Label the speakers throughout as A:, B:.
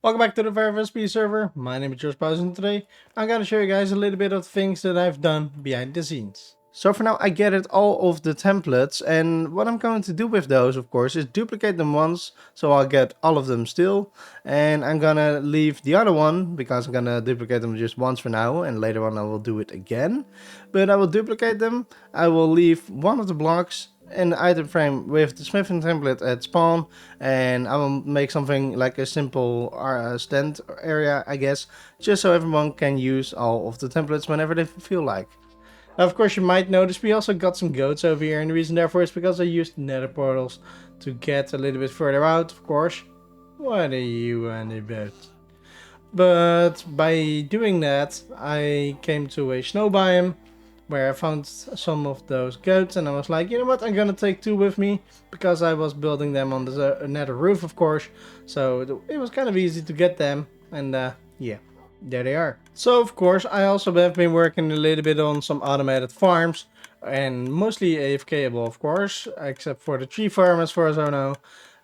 A: Welcome back to the VODS server. My name is Josh and today I'm going to show you guys a little bit of things that I've done behind the scenes. So for now I gathered all of the templates, and what I'm going to do with those of course is duplicate them once, so I'll get all of them still, and I'm gonna leave the other one because I'm gonna duplicate them just once for now, and later on I will do it again. But I will duplicate them, I will leave one of the blocks an item frame with the smithing template at spawn, and I will make something like a simple stand area, I guess, just so everyone can use all of the templates whenever they feel like. Now, of course, you might notice we also got some goats over here, and the reason therefore is because I used nether portals to get a little bit further out, of course. What are you on about? But by doing that, I came to a snow biome where I found some of those goats, and I was like, you know what, I'm gonna take two with me because I was building them on the nether roof, of course, so it was kind of easy to get them, and yeah, there they are. So of course I also have been working a little bit on some automated farms, and mostly AFKable of course, except for the tree farm as far as I know.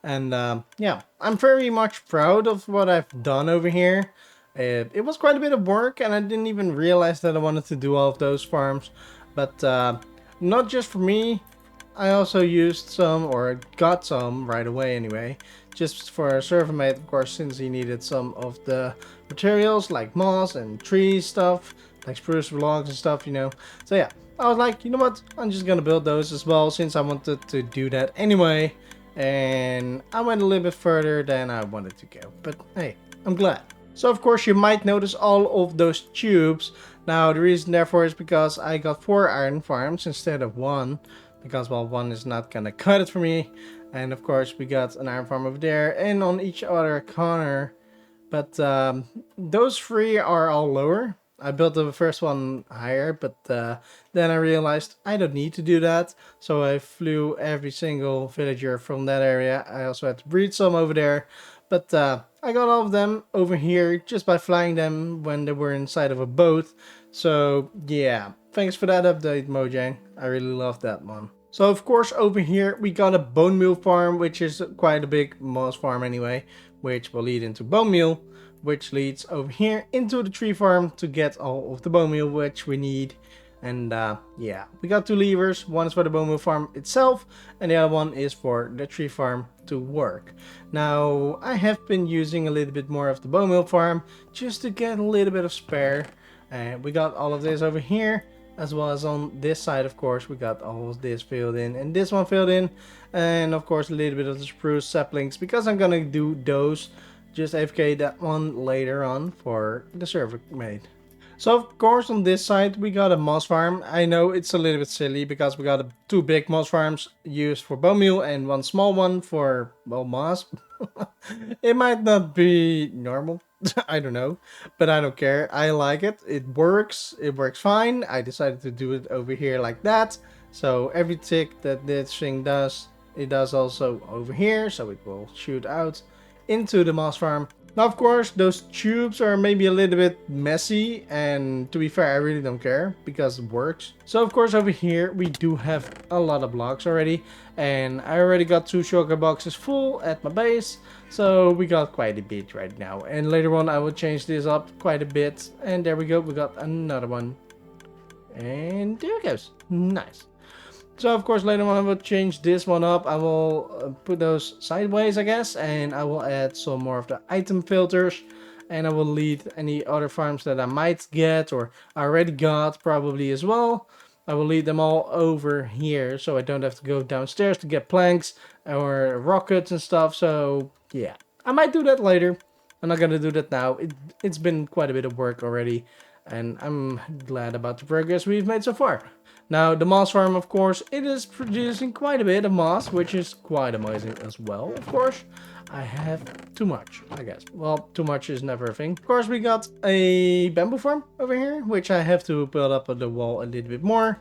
A: And yeah, I'm very much proud of what I've done over here. It was quite a bit of work, and I didn't even realize that I wanted to do all of those farms. But not just for me, I also used some, or got some right away anyway, just for a server mate, of course, since he needed some of the materials like moss and tree stuff, like spruce logs and stuff, you know. So yeah, I was like, you know what, I'm just gonna build those as well, since I wanted to do that anyway. And I went a little bit further than I wanted to go, but hey, I'm glad. So of course you might notice all of those tubes. Now the reason therefore is because I got 4 iron farms instead of 1, because well, 1 is not gonna cut it for me. And of course we got an iron farm over there and on each other corner. But those 3 are all lower. I built the first one higher, but then I realized I don't need to do that. So I flew every single villager from that area. I also had to breed some over there. But I got all of them over here just by flying them when they were inside of a boat. So yeah, thanks for that update, Mojang. I really love that one. So of course over here we got a bone meal farm, which is quite a big moss farm anyway, which will lead into bone meal, which leads over here into the tree farm to get all of the bone meal which we need. And yeah, we got 2 levers. One is for the bone meal farm itself, and the other one is for the tree farm to work. Now, I have been using a little bit more of the bone meal farm just to get a little bit of spare. And we got all of this over here, as well as on this side, of course, we got all of this filled in and this one filled in. And of course, a little bit of the spruce saplings, because I'm gonna do those. Just AFK that one later on for the server mate. So of course on this side we got a moss farm. I know it's a little bit silly because we got 2 big moss farms used for bone meal and 1 small one for, well, moss. It might not be normal, I don't know, but I don't care. I like it. It works fine. I decided to do it over here like that. So every tick that this thing does, it does also over here, so it will shoot out into the moss farm. Now, of course, those tubes are maybe a little bit messy, and to be fair, I really don't care because it works. So, of course, over here, we do have a lot of blocks already, and I already got 2 shulker boxes full at my base, so we got quite a bit right now. And later on, I will change this up quite a bit, and there we go, we got another one. And there it goes. Nice. So of course later on I will change this one up. I will put those sideways, I guess, and I will add some more of the item filters, and I will lead any other farms that I might get or already got probably as well. I will lead them all over here so I don't have to go downstairs to get planks or rockets and stuff. So yeah, I might do that later. I'm not gonna do that now. It's been quite a bit of work already, and I'm glad about the progress we've made so far. Now, the moss farm, of course, it is producing quite a bit of moss, which is quite amazing as well, of course. I have too much, I guess. Well, too much is never a thing. Of course, we got a bamboo farm over here, which I have to build up on the wall a little bit more.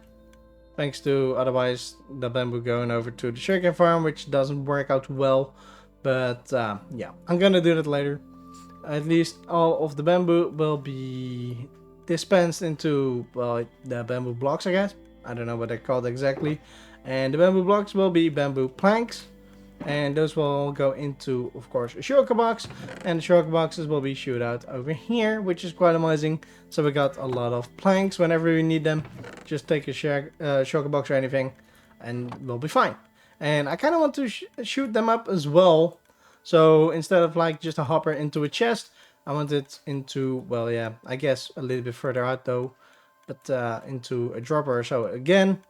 A: Thanks to, otherwise, the bamboo going over to the sugarcane farm, which doesn't work out well. But, yeah, I'm gonna do that later. At least all of the bamboo will be dispensed into, well, the bamboo blocks, I guess. I don't know what they're called exactly. And the bamboo blocks will be bamboo planks. and those will go into, of course, a shulker box, and the shulker boxes will be shoot out over here, which is quite amazing. So we got a lot of planks whenever we need them. Just take a shulker box or anything, and we'll be fine. And I kind of want to shoot them up as well. So instead of like just a hopper into a chest, I want it into, well, yeah, I guess a little bit further out though, but into a dropper. So again,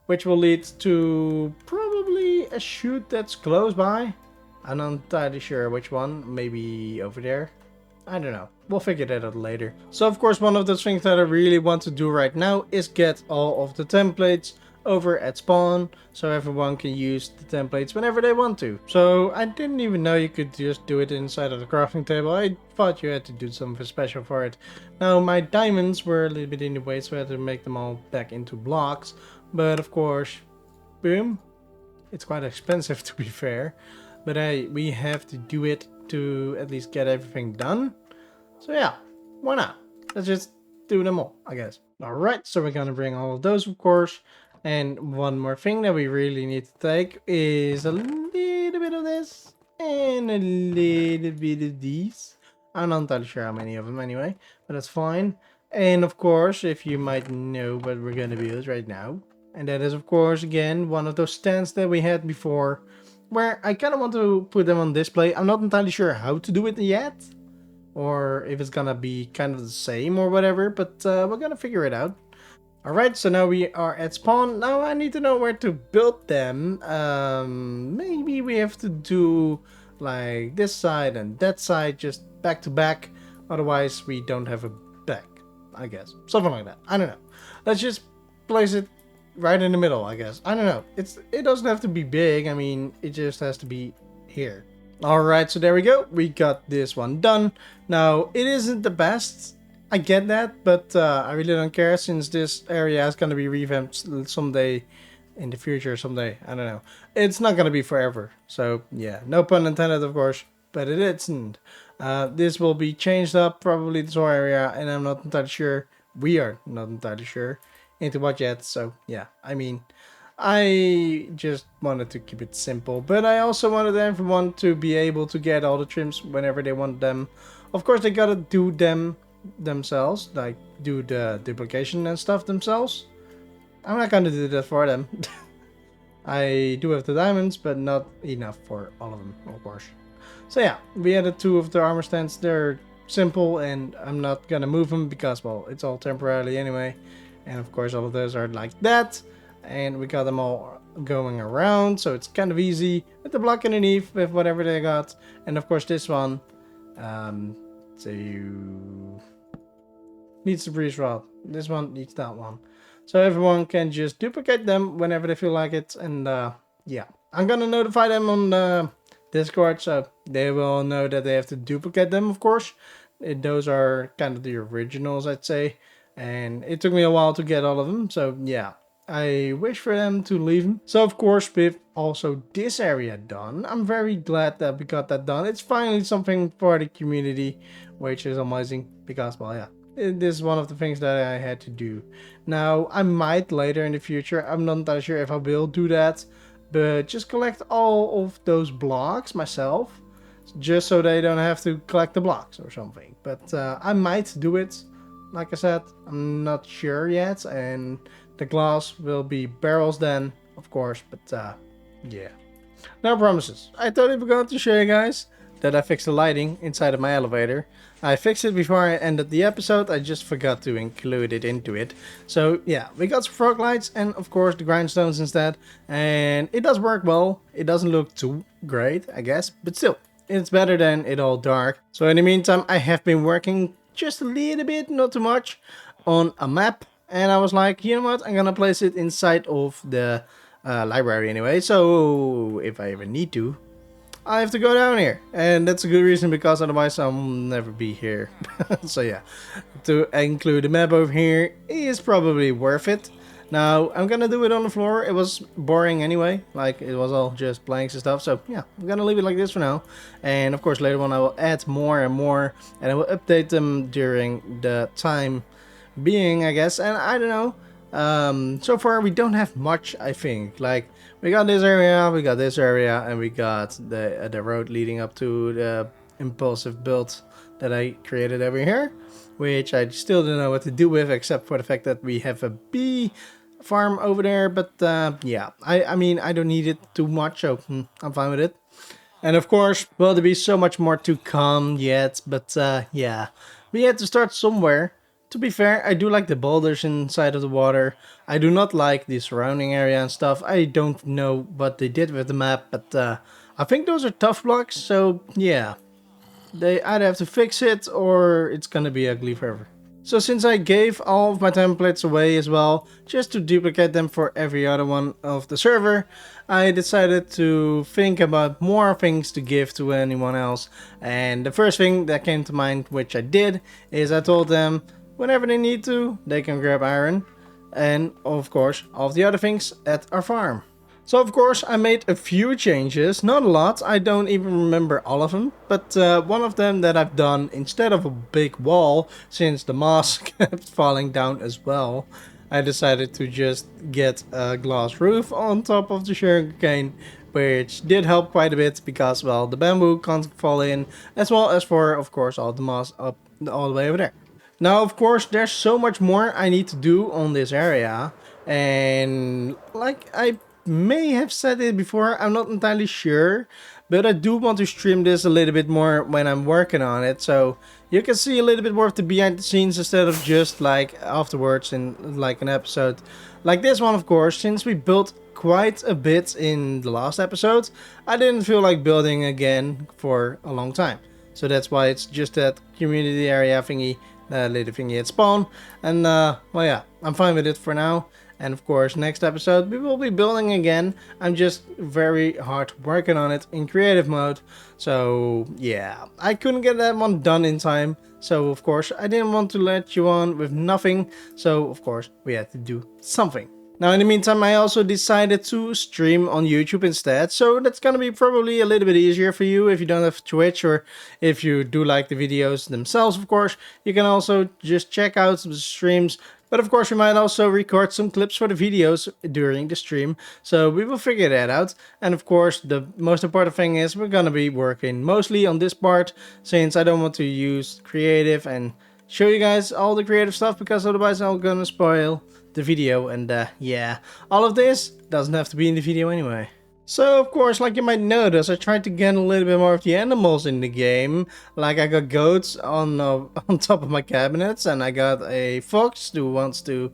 A: which will lead to probably a chute that's close by. I'm not entirely sure which one. Maybe over there. I don't know. We'll figure that out later. So of course, one of those things that I really want to do right now is get all of the templates over at spawn, so everyone can use the templates whenever they want to. So I didn't even know you could just do it inside of the crafting table. I thought you had to do something special for it. Now my diamonds were a little bit in the way, so I had to make them all back into blocks. But of course, boom, it's quite expensive to be fair. But hey, we have to do it to at least get everything done. So yeah, why not? Let's just do them all, I guess. Alright, so we're gonna bring all of those, of course. And one more thing that we really need to take is a little bit of this and a little bit of these. I'm not entirely sure how many of them anyway, but that's fine. And of course, if you might know what we're gonna build right now. And that is, of course, again, one of those stands that we had before, where I kind of want to put them on display. I'm not entirely sure how to do it yet, or if it's gonna be kind of the same or whatever, but we're gonna figure it out. Alright, so now we are at spawn. Now I need to know where to build them. Maybe we have to do like this side and that side just back to back. Otherwise, we don't have a back, I guess. Something like that. I don't know. Let's just place it right in the middle, I guess. I don't know. It doesn't have to be big. I mean, it just has to be here. Alright, so there we go. We got this one done. Now, it isn't the best. I get that, but I really don't care, since this area is going to be revamped someday in the future, someday. I don't know. It's not going to be forever. So, yeah. No pun intended, of course, but it isn't. This will be changed up, probably this whole area, and I'm not entirely sure. We are not entirely sure into what yet. So, yeah. I mean, I just wanted to keep it simple, but I also wanted everyone to be able to get all the trims whenever they want them. Of course, they gotta do them themselves, like do the duplication and stuff themselves. I'm not gonna do that for them. I do have the diamonds, but not enough for all of them, of course. So yeah, we added 2 of the armor stands. They're simple, and I'm not gonna move them because, well, it's all temporarily anyway. And of course, all of those are like that, and we got them all going around, so it's kind of easy with the block underneath with whatever they got. And of course, this one so needs the breeze rod. This one needs that one. So everyone can just duplicate them whenever they feel like it. And yeah, I'm gonna notify them on Discord, so they will know that they have to duplicate them, of course. Those are kind of the originals, I'd say. And it took me a while to get all of them, so yeah. I wish for them to leave them. So of course, with also this area done, I'm very glad that we got that done. It's finally something for the community, which is amazing because, well, yeah, this is one of the things that I had to do. Now, I might later in the future, I'm not entirely sure if I will do that, but just collect all of those blocks myself, just so they don't have to collect the blocks or something. But I might do it. Like I said, I'm not sure yet, and the glass will be barrels then, of course, but yeah. No promises. I totally forgot to show you guys that I fixed the lighting inside of my elevator. I fixed it before I ended the episode, I just forgot to include it into it. So yeah, we got some frog lights and of course the grindstones instead, and it does work well. It doesn't look too great, I guess, but still, it's better than it all dark. So in the meantime, I have been working just a little bit, not too much, on a map. And I was like, you know what, I'm gonna place it inside of the library anyway. So if I ever need to, I have to go down here. And that's a good reason, because otherwise I'll never be here. So yeah, to include the map over here is probably worth it. Now, I'm gonna do it on the floor. It was boring anyway, like it was all just blanks and stuff. So yeah, I'm gonna leave it like this for now. And of course later on I will add more and more, and I will update them during the time being, I guess. And I don't know, So far we don't have much, I think. Like, we got this area, we got this area, and we got the road leading up to the impulsive build that I created over here, which I still don't know what to do with, except for the fact that we have a bee farm over there. But yeah, I mean, I don't need it too much, so I'm fine with it. And of course, well, there'll be so much more to come yet, but yeah, we had to start somewhere. To be fair, I do like the boulders inside of the water. I do not like the surrounding area and stuff. I don't know what they did with the map, but I think those are tough blocks, so yeah. They either have to fix it or it's gonna be ugly forever. So since I gave all of my templates away as well, just to duplicate them for every other one of the server, I decided to think about more things to give to anyone else. And the first thing that came to mind, which I did, is I told them whenever they need to, they can grab iron. And of course, all of the other things at our farm. So of course I made a few changes, not a lot, I don't even remember all of them, but one of them that I've done, instead of a big wall, since the moss kept falling down as well, I decided to just get a glass roof on top of the sugarcane, which did help quite a bit because, well, the bamboo can't fall in, as well as for, of course, all the moss up all the way over there. Now, of course, there's so much more I need to do on this area, and like I may have said it before, I'm not entirely sure, but I do want to stream this a little bit more when I'm working on it, so you can see a little bit more of the behind the scenes instead of just like afterwards in like an episode like this one. Of course, since we built quite a bit in the last episode, I didn't feel like building again for a long time, so that's why it's just that community area thingy, little thingy at spawn, and well, yeah, I'm fine with it for now. And of course, next episode we will be building again. I'm just very hard working on it in creative mode. So yeah, I couldn't get that one done in time. So of course, I didn't want to let you on with nothing. So of course, we had to do something. Now in the meantime, I also decided to stream on YouTube instead. So that's gonna be probably a little bit easier for you if you don't have Twitch, or if you do like the videos themselves, of course. You can also just check out the streams. But of course, we might also record some clips for the videos during the stream, so we will figure that out. And of course, the most important thing is we're gonna be working mostly on this part, since I don't want to use creative and show you guys all the creative stuff, because otherwise I'm gonna spoil the video, and yeah, all of this doesn't have to be in the video anyway. So of course, like you might notice, I tried to get a little bit more of the animals in the game. Like I got goats on on top of my cabinets, and I got a fox who wants to,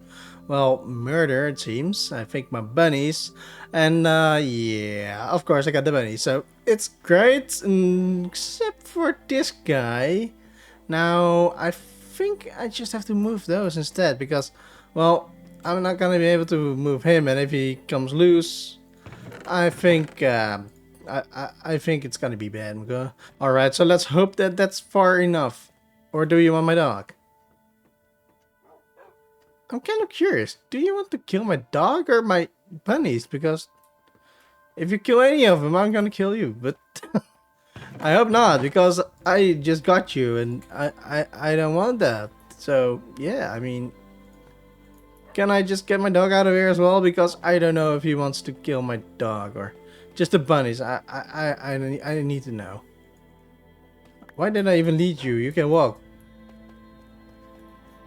A: well, murder, it seems. I think my bunnies, and yeah, of course I got the bunnies. So it's great, except for this guy. Now I think I just have to move those instead, because, well, I'm not gonna be able to move him, and if he comes loose, I think I think it's gonna be bad. Okay? All right, so let's hope that that's far enough. Or do you want my dog? I'm kind of curious. Do you want to kill my dog or my bunnies? Because if you kill any of them, I'm gonna kill you. But I hope not, because I just got you, and I don't want that. So yeah, I mean, can I just get my dog out of here as well? Because I don't know if he wants to kill my dog or just the bunnies. I need to know. Why did I even lead you? You can walk.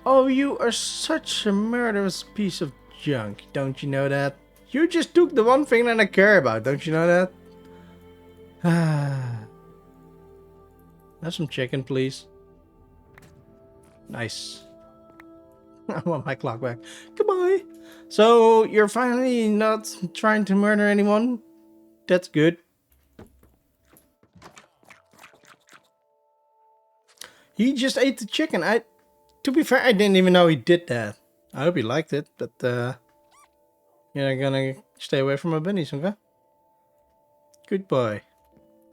A: Oh, you are such a murderous piece of junk. Don't you know that? You just took the one thing that I care about. Don't you know that? Have some chicken, please. Nice. I want my clock back. Goodbye. So you're finally not trying to murder anyone? That's good. He just ate the chicken. To be fair, I didn't even know he did that. I hope he liked it, but you're gonna stay away from my bunnies, okay? Goodbye.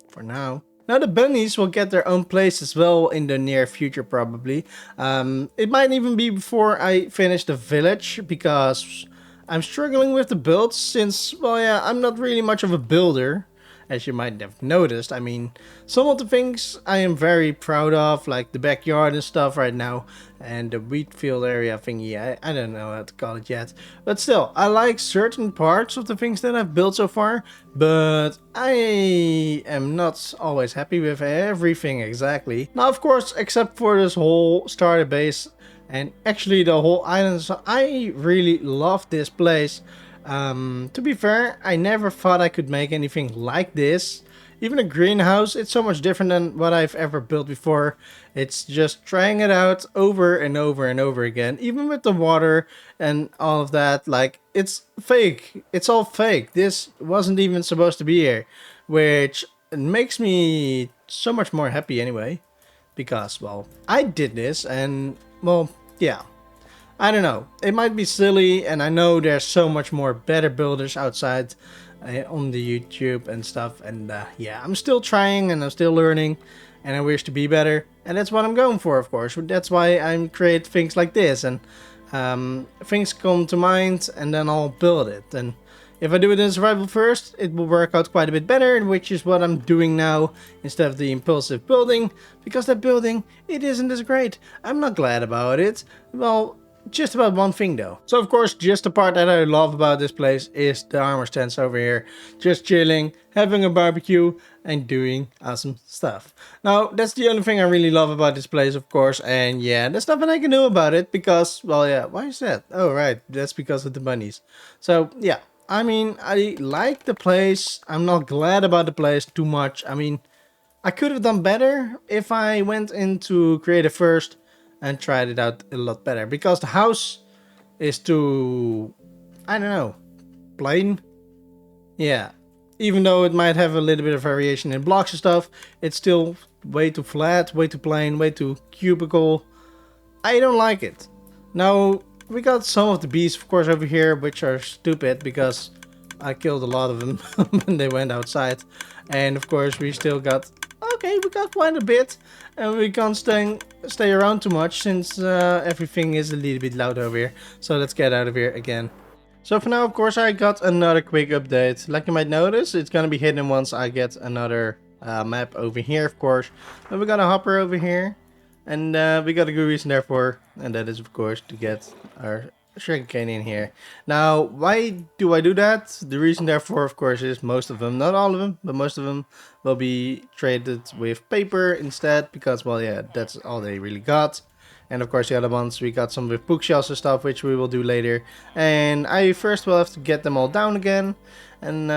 A: For now. Now the bunnies will get their own place as well in the near future, probably. It might even be before I finish the village, because I'm struggling with the builds since, well, yeah, I'm not really much of a builder. as you might have noticed. I mean, some of the things I am very proud of, like the backyard and stuff right now, and the wheat field area thingy. I don't know how to call it yet, but still, I like certain parts of the things that I've built so far, but I am not always happy with everything exactly. Now, of course, except for this whole starter base and actually the whole island. So I really love this place. To be fair, I never thought I could make anything like this. Even a greenhouse, it's so much different than what I've ever built before. It's just trying it out over and over and over again. Even with the water and all of that, like, it's fake. It's all fake. This wasn't even supposed to be here, which makes me so much more happy anyway. Because, well, I did this and, well, yeah. I don't know. It might be silly, and I know there's so much more better builders outside on the YouTube and stuff. And yeah, I'm still trying and I'm still learning, and I wish to be better. And that's what I'm going for, of course. That's why I create things like this, and things come to mind, and then I'll build it. And if I do it in survival first, it will work out quite a bit better, which is what I'm doing now instead of the impulsive building, because that building, it isn't as great. I'm not glad about it. Well, just about one thing though. So of course, just the part that I love about this place is the armor stands over here. Just chilling, having a barbecue, and doing awesome stuff. Now, that's the only thing I really love about this place, of course. And yeah, there's nothing I can do about it because, well, yeah, why is that? Oh, right, that's because of the bunnies. So yeah, I mean, I like the place. I'm not glad about the place too much. I mean, I could have done better if I went into creative first and tried it out a lot better, because the house is too, I don't know, plain. Yeah, even though it might have a little bit of variation in blocks and stuff, it's still way too flat, way too plain, way too cubical. I don't like it. Now, we got some of the bees, of course, over here, which are stupid because I killed a lot of them when they went outside. And of course, we still got, okay, we got quite a bit, and we can't stay around too much since everything is a little bit loud over here. So let's get out of here again. So for now, of course, I got another quick update. Like you might notice, it's gonna be hidden once I get another map over here, of course. But we got a hopper over here, and we got a good reason therefore, and that is, of course, to get our sugarcane in here. Now, why do I do that? The reason therefore, of course, is most of them, not all of them, but most of them will be traded with paper instead, because, well, yeah, that's all they really got. And of course the other ones, we got some with bookshelves and stuff, which we will do later. And I first will have to get them all down again. And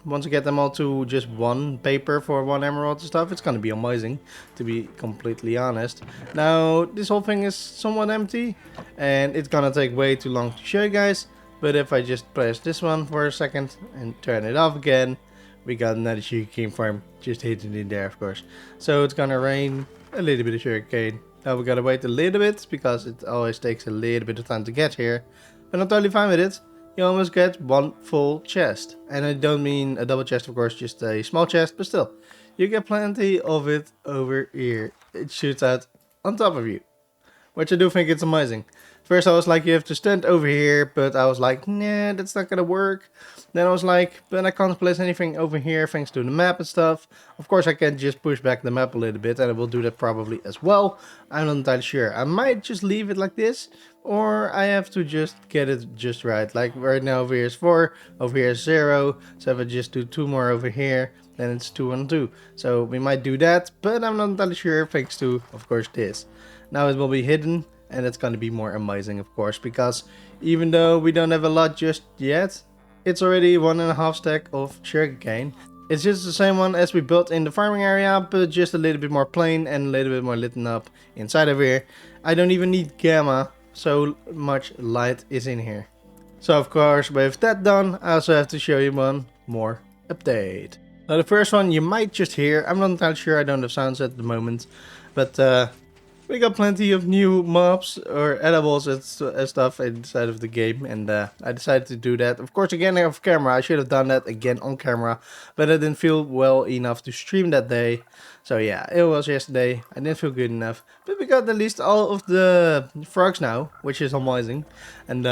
A: once I get them all to just one paper for one emerald and stuff, it's gonna be amazing, to be completely honest. Now, this whole thing is somewhat empty, and it's gonna take way too long to show you guys. But if I just press this one for a second and turn it off again, we got another sugarcane farm just hidden in there, of course. So it's gonna rain a little bit of sugarcane. Now we gotta wait a little bit, because it always takes a little bit of time to get here. But I'm totally fine with it. You almost get one full chest. And I don't mean a double chest, of course, just a small chest, but still. You get plenty of it over here. It shoots out on top of you, which I do think it's amazing. First I was like, you have to stand over here, but I was like, nah, that's not gonna work. Then I was like, but I can't place anything over here thanks to the map and stuff. Of course I can just push back the map a little bit, and I will do that probably as well. I'm not entirely sure. I might just leave it like this, or I have to just get it just right. Like right now over here is 4, over here is 0. So if I just do 2 more over here, then it's 2 and 2. So we might do that, but I'm not entirely sure thanks to, of course, this. Now it will be hidden, and it's going to be more amazing, of course, because even though we don't have a lot just yet, it's already 1.5 stack of sugarcane. It's just the same one as we built in the farming area, but just a little bit more plain and a little bit more lit up inside of here. I don't even need gamma, so much light is in here. So of course, with that done, I also have to show you one more update. Now the first one you might just hear, I'm not entirely sure, I don't have sounds at the moment, but we got plenty of new mobs or edibles and stuff inside of the game, and I decided to do that. Of course, again off camera. I should have done that again on camera, but I didn't feel well enough to stream that day. So yeah, it was yesterday. I didn't feel good enough, but we got at least all of the frogs now, which is amazing. And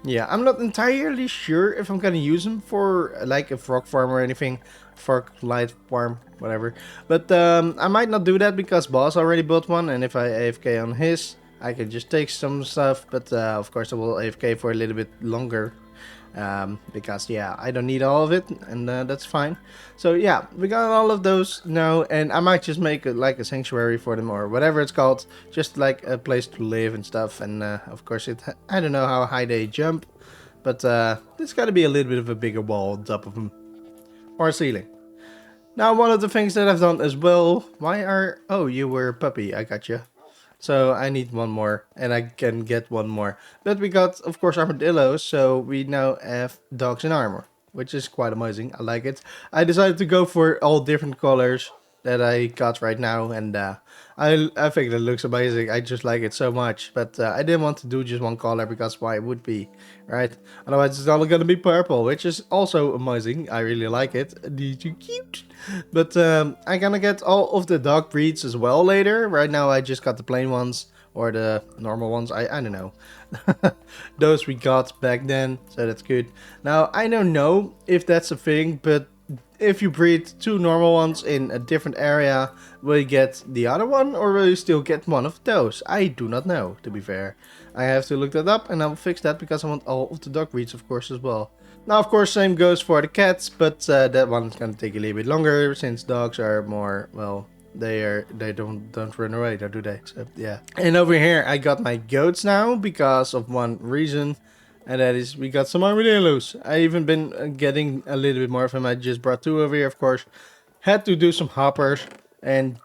A: Yeah, I'm not entirely sure if I'm gonna use him for like a frog farm or anything, frog light farm, whatever. But I might not do that because Boss already built one, and if I AFK on his, I can just take some stuff. But of course I will AFK for a little bit longer. Because yeah, I don't need all of it, and that's fine. So yeah, we got all of those now, and I might just make like a sanctuary for them or whatever it's called, just like a place to live and stuff. And of course I don't know how high they jump, but there's got to be a little bit of a bigger wall on top of them, or a ceiling. Now one of the things that I've done as well, oh, you were a puppy, I got you. So I need one more, and I can get one more. But we got, of course, armadillos, so we now have dogs in armor, which is quite amazing. I like it. I decided to go for all different colors that I got right now, and I think it looks amazing. I just like it so much. But I didn't want to do just one color, because why it would be, right? Otherwise it's all gonna be purple, which is also amazing. I really like it. They're too cute. But I'm gonna get all of the dog breeds as well later. Right now I just got the plain ones, or the normal ones. I don't know. Those we got back then, so that's good. Now I don't know if that's a thing, but if you breed two normal ones in a different area, will you get the other one, or will you still get one of those? I do not know, to be fair. I have to look that up, and I'll fix that because I want all of the dog breeds, of course, as well. Now, of course, same goes for the cats, but that one's gonna take a little bit longer, since dogs are more, well, they don't run away, do they? So yeah. And over here I got my goats now because of one reason. And that is, we got some armadillos. I even been getting a little bit more of them. I just brought two over here, of course. Had to do some hoppers. And,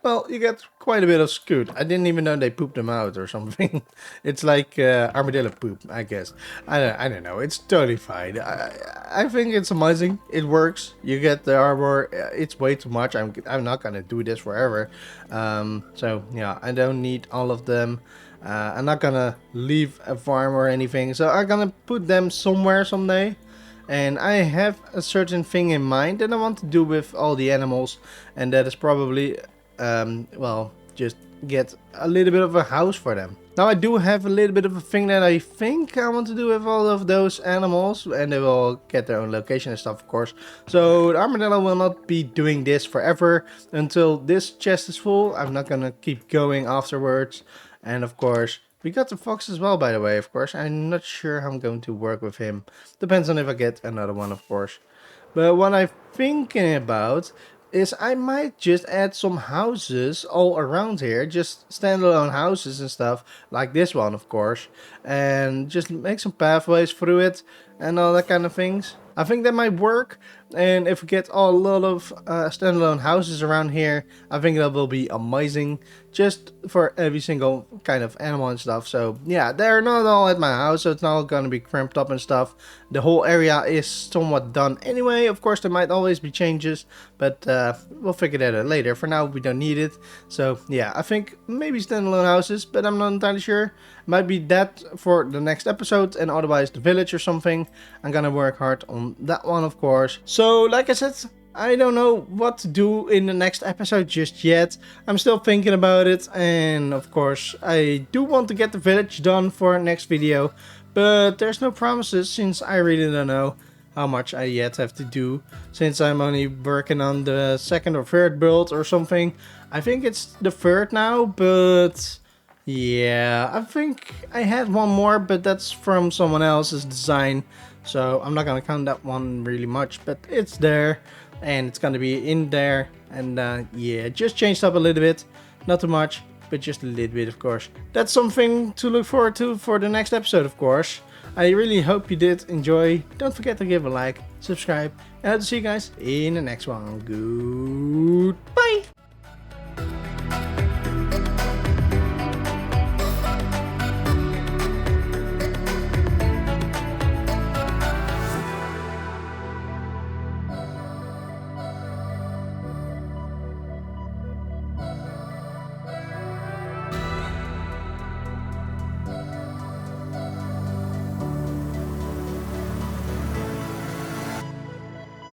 A: well, you get quite a bit of scoot. I didn't even know they pooped them out or something. It's like armadillo poop, I guess. I don't know. It's totally fine. I think it's amazing. It works. You get the armor. It's way too much. I'm not going to do this forever. So, yeah, I don't need all of them. I'm not gonna leave a farm or anything, so I'm gonna put them somewhere someday. And I have a certain thing in mind that I want to do with all the animals, and that is probably, well, just get a little bit of a house for them. Now I do have a little bit of a thing that I think I want to do with all of those animals, and they will get their own location and stuff, of course. So the armadillo will not be doing this forever until this chest is full. I'm not gonna keep going afterwards. And of course, we got the fox as well, by the way, of course. I'm not sure how I'm going to work with him. Depends on if I get another one, of course. But what I'm thinking about is I might just add some houses all around here. Just standalone houses and stuff, like this one, of course. And just make some pathways through it and all that kind of things. I think that might work, and if we get a lot of standalone houses around here, I think that will be amazing, just for every single kind of animal and stuff. So yeah, they're not all at my house, so it's not gonna be cramped up and stuff. The whole area is somewhat done anyway. Of course, there might always be changes, but we'll figure that out later. For now, we don't need it. So yeah, I think maybe standalone houses, but I'm not entirely sure. Might be that for the next episode, and otherwise the village or something. I'm gonna work hard on that one, of course. So like I said, I don't know what to do in the next episode just yet. I'm still thinking about it, and of course I do want to get the village done for next video, but there's no promises since I really don't know how much I yet have to do, since I'm only working on the second or third build or something. I think it's the third now, but yeah, I think I had one more, but that's from someone else's design, so I'm not gonna count that one really much, but it's there, and it's gonna be in there, and yeah, just changed up a little bit, not too much, but just a little bit, of course. That's something to look forward to for the next episode, of course. I really hope you did enjoy. Don't forget to give a like, subscribe, and I'll see you guys in the next one. Goodbye!